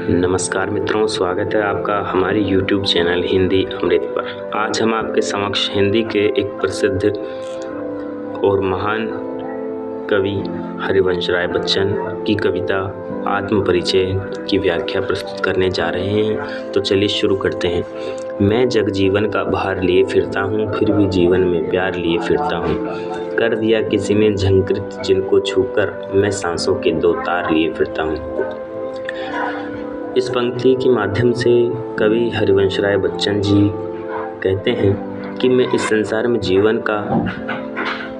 नमस्कार मित्रों, स्वागत है आपका हमारी YouTube चैनल हिंदी अमृत पर। आज हम आपके समक्ष हिंदी के एक प्रसिद्ध और महान कवि हरिवंश राय बच्चन की कविता आत्म परिचय की व्याख्या प्रस्तुत करने जा रहे हैं। तो चलिए शुरू करते हैं। मैं जग जीवन का भार लिए फिरता हूँ, फिर भी जीवन में प्यार लिए फिरता हूँ। कर दिया किसी ने झंकृत जिनको छूकर, मैं सांसों के दो तार लिए फिरता हूँ। इस पंक्ति के माध्यम से कवि हरिवंश राय बच्चन जी कहते हैं कि मैं इस संसार में जीवन का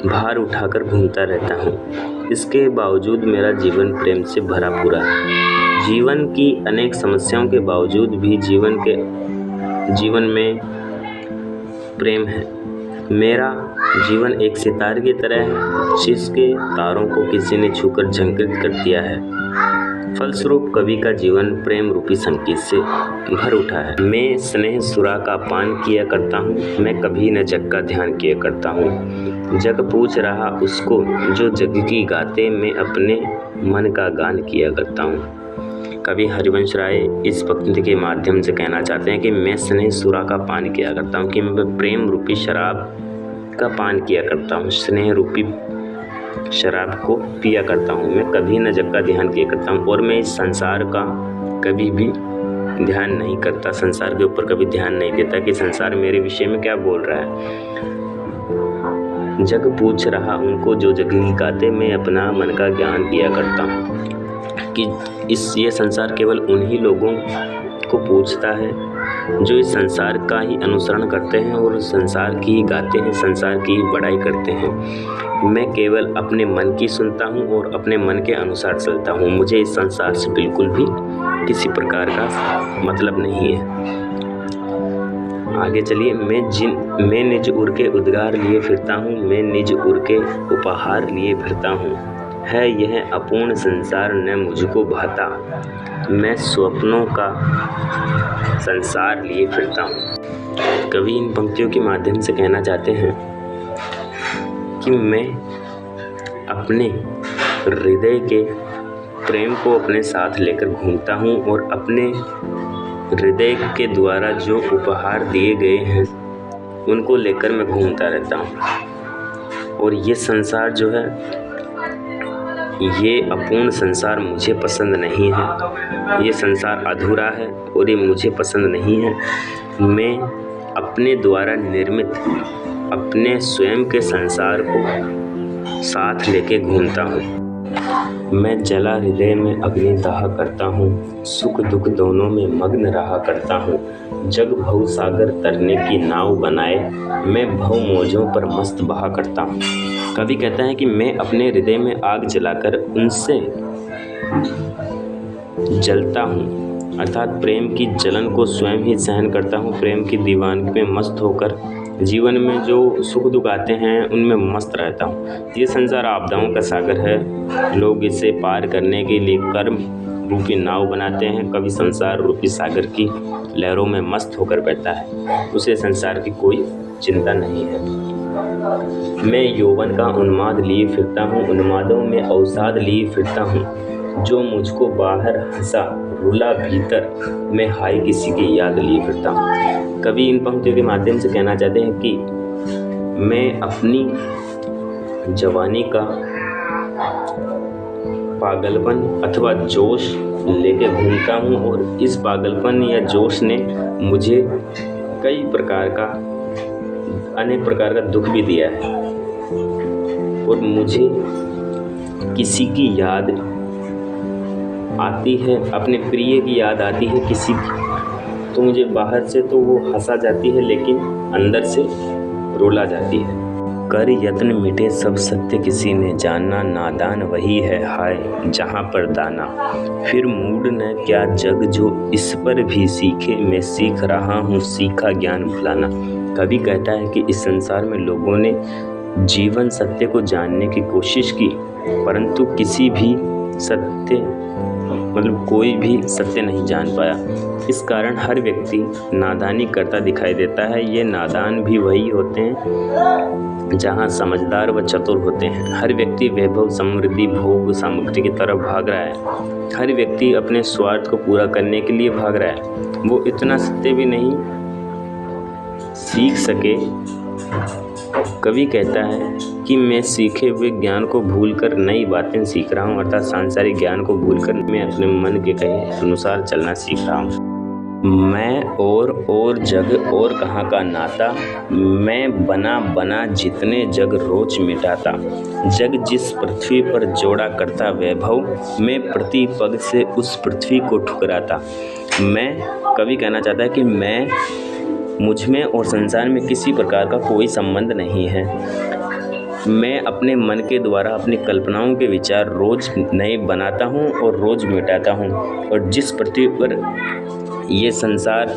भार उठाकर घूमता रहता हूँ। इसके बावजूद मेरा जीवन प्रेम से भरा पूरा है। जीवन की अनेक समस्याओं के बावजूद भी जीवन में प्रेम है। मेरा जीवन एक सितारे की तरह है जिसके तारों को किसी ने छूकर झंकृत कर दिया है। फलस्वरूप कवि का जीवन प्रेम रूपी संगीत से भर उठा है। मैं स्नेह सुरा का पान किया करता हूँ, मैं कभी न जग का ध्यान किया करता हूँ। जग पूछ रहा उसको जो जग की गाते, मैं अपने मन का गान किया करता हूँ। कवि हरिवंश राय इस पंक्ति के माध्यम से कहना चाहते हैं कि मैं स्नेह सुरा का पान किया करता हूँ, कि मैं प्रेम रूपी शराब का पान किया करता हूँ, स्नेह रूपी शराब को पिया करता हूँ। मैं कभी न जग का ध्यान किया करता हूँ और मैं इस संसार का कभी भी ध्यान नहीं करता, संसार के ऊपर कभी ध्यान नहीं देता कि संसार मेरे विषय में क्या बोल रहा है। जग पूछ रहा उनको जो जग की गाते, मैं अपना मन का ज्ञान किया करता हूँ। कि ये संसार केवल उन्हीं लोगों को पूछता है जो इस संसार का ही अनुसरण करते हैं और संसार की ही गाते हैं, संसार की ही बड़ाई करते हैं। मैं केवल अपने मन की सुनता हूँ और अपने मन के अनुसार चलता हूँ। मुझे इस संसार से बिल्कुल भी किसी प्रकार का मतलब नहीं है। आगे चलिए। मैं निज उर के उद्गार लिए फिरता हूँ, मैं निज उर के उपहार लिए फिरता हूँ। है यह अपूर्ण संसार न मुझको भाता, मैं स्वप्नों का संसार लिए फिरता हूँ। कवि इन पंक्तियों के माध्यम से कहना चाहते हैं कि मैं अपने हृदय के प्रेम को अपने साथ लेकर घूमता हूँ और अपने हृदय के द्वारा जो उपहार दिए गए हैं उनको लेकर मैं घूमता रहता हूँ। और ये संसार जो है, ये अपूर्ण संसार मुझे पसंद नहीं है। ये संसार अधूरा है और ये मुझे पसंद नहीं है। मैं अपने द्वारा निर्मित अपने स्वयं के संसार को साथ लेके घूमता हूँ। मैं जला हृदय में अग्नि दाह करता हूँ, सुख दुख दोनों में मग्न रहा करता हूँ। जग भव सागर तरने की नाव बनाए, मैं भव मौजों पर मस्त बहा करता हूँ। कवि कहता है कि मैं अपने हृदय में आग जलाकर उनसे जलता हूँ, अर्थात प्रेम की जलन को स्वयं ही सहन करता हूँ। प्रेम की दीवानगी में मस्त होकर जीवन में जो सुख दुख आते हैं उनमें मस्त रहता हूँ। ये संसार आपदाओं का सागर है। लोग इसे पार करने के लिए कर्म रूपी नाव बनाते हैं। कभी संसार रूपी सागर की लहरों में मस्त होकर बैठता है, उसे संसार की कोई चिंता नहीं है। मैं यौवन का उन्माद लिए फिरता हूँ, उन्मादों में अवसाद लिए फिरता हूँ। जो मुझको बाहर हंसा रुला भीतर, मैं हाय किसी की याद लिए फिरता हूँ। कवि इन पंक्तियों के माध्यम से कहना चाहते हैं कि मैं अपनी जवानी का पागलपन अथवा जोश लेके घूमता हूँ और इस पागलपन या जोश ने मुझे अनेक प्रकार का दुख भी दिया है। और मुझे किसी की याद आती है, अपने प्रिय की याद आती है किसी की, तो मुझे बाहर से तो वो हंसा जाती है लेकिन अंदर से रुला जाती है। कर यत्न मिटे सब सत्य किसी ने जाना, नादान वही है हाय जहाँ पर दाना। फिर मूड न क्या जग जो इस पर भी सीखे, मैं सीख रहा हूँ सीखा ज्ञान भुलाना। कवि कहता है कि इस संसार में लोगों ने जीवन सत्य को जानने की कोशिश की, परंतु किसी भी सत्य मतलब कोई भी सत्य नहीं जान पाया। इस कारण हर व्यक्ति नादानी करता दिखाई देता है। ये नादान भी वही होते हैं जहाँ समझदार व चतुर होते हैं। हर व्यक्ति वैभव, समृद्धि, भोग, सामग्री की तरफ भाग रहा है। हर व्यक्ति अपने स्वार्थ को पूरा करने के लिए भाग रहा है। वो इतना सत्य भी नहीं सीख सके। कवि कहता है कि मैं सीखे हुए ज्ञान को भूलकर नई बातें सीख रहा हूँ, अर्थात सांसारिक ज्ञान को भूलकर मैं अपने मन के कहे अनुसार चलना सीख रहा हूँ। मैं और जग और कहाँ का नाता, मैं बना जितने जग रोज मिटाता। जग जिस पृथ्वी पर जोड़ा करता वैभव, मैं प्रति पग से उस पृथ्वी को ठुकराता। कवि कहना चाहता है कि मुझ में और संसार में किसी प्रकार का कोई संबंध नहीं है। मैं अपने मन के द्वारा अपनी कल्पनाओं के विचार रोज नए बनाता हूँ और रोज मिटाता हूँ। और जिस पृथ्वी पर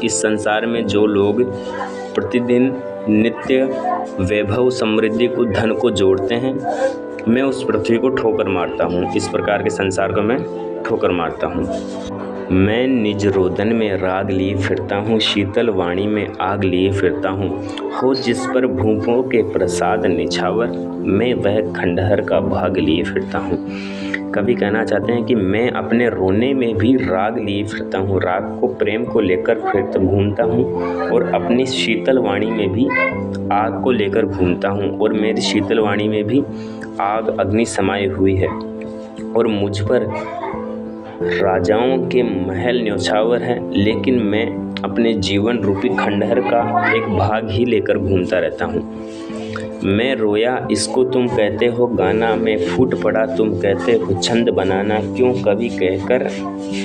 इस संसार में जो लोग प्रतिदिन नित्य वैभव, समृद्धि को, धन को जोड़ते हैं, मैं उस पृथ्वी को ठोकर मारता हूँ। इस प्रकार के संसार को मैं ठोकर मारता हूँ। मैं निज रोदन में राग लिए फिरता हूँ, शीतल वाणी में आग लिए फिरता हूँ। हो जिस पर भूपों के प्रसाद निछावर, मैं वह खंडहर का भाग लिए फिरता हूँ। कवि कहना चाहते हैं कि मैं अपने रोने में भी राग लिए फिरता हूँ, राग को, प्रेम को लेकर फिर घूमता हूँ। और अपनी शीतल वाणी में भी आग को लेकर घूमता हूँ। और मेरी शीतल वाणी में भी आग, अग्नि समाई हुई है। और मुझ पर राजाओं के महल न्यौछावर है, लेकिन मैं अपने जीवन रूपी खंडहर का एक भाग ही लेकर घूमता रहता हूँ। मैं रोया इसको तुम कहते हो गाना, मैं फूट पड़ा तुम कहते हो छंद बनाना। क्यों कवि कहकर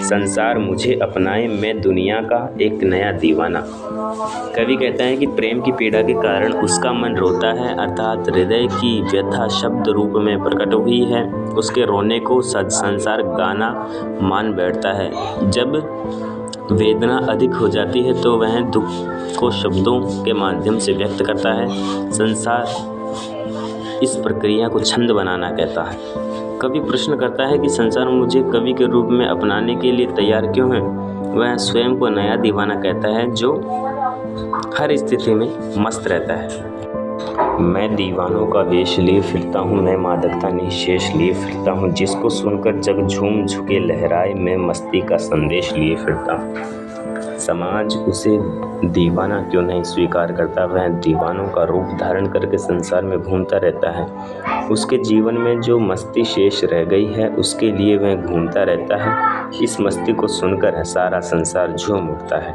संसार मुझे अपनाए, मैं दुनिया का एक नया दीवाना। कवि कहता है कि प्रेम की पीड़ा के कारण उसका मन रोता है, अर्थात हृदय की व्यथा शब्द रूप में प्रकट हुई है। उसके रोने को संसार गाना मान बैठता है। जब वेदना अधिक हो जाती है तो वह दुख को शब्दों के माध्यम से व्यक्त करता है। संसार इस प्रक्रिया को छंद बनाना कहता है। कवि प्रश्न करता है कि संसार मुझे कवि के रूप में अपनाने के लिए तैयार क्यों है। वह स्वयं को नया दीवाना कहता है जो हर स्थिति में मस्त रहता है। मैं दीवानों का वेश लिए फिरता हूँ, मैं मादकता निशेष लिए फिरता हूँ। जिसको सुनकर जग झूम झुके लहराए, मैं मस्ती का संदेश लिए फिरता हूँ। समाज उसे दीवाना क्यों नहीं स्वीकार करता। वह दीवानों का रूप धारण करके संसार में घूमता रहता है। उसके जीवन में जो मस्ती शेष रह गई है उसके लिए वह घूमता रहता है। इस मस्ती को सुनकर सारा संसार झूम उठता है।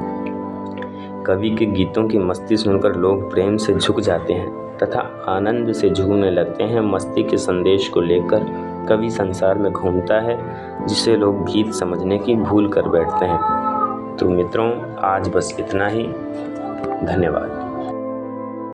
कवि के गीतों की मस्ती सुनकर लोग प्रेम से झुक जाते हैं तथा आनंद से झूमने लगते हैं। मस्ती के संदेश को लेकर कवि संसार में घूमता है, जिसे लोग गीत समझने की भूल कर बैठते हैं। तो मित्रों, आज बस इतना ही। धन्यवाद।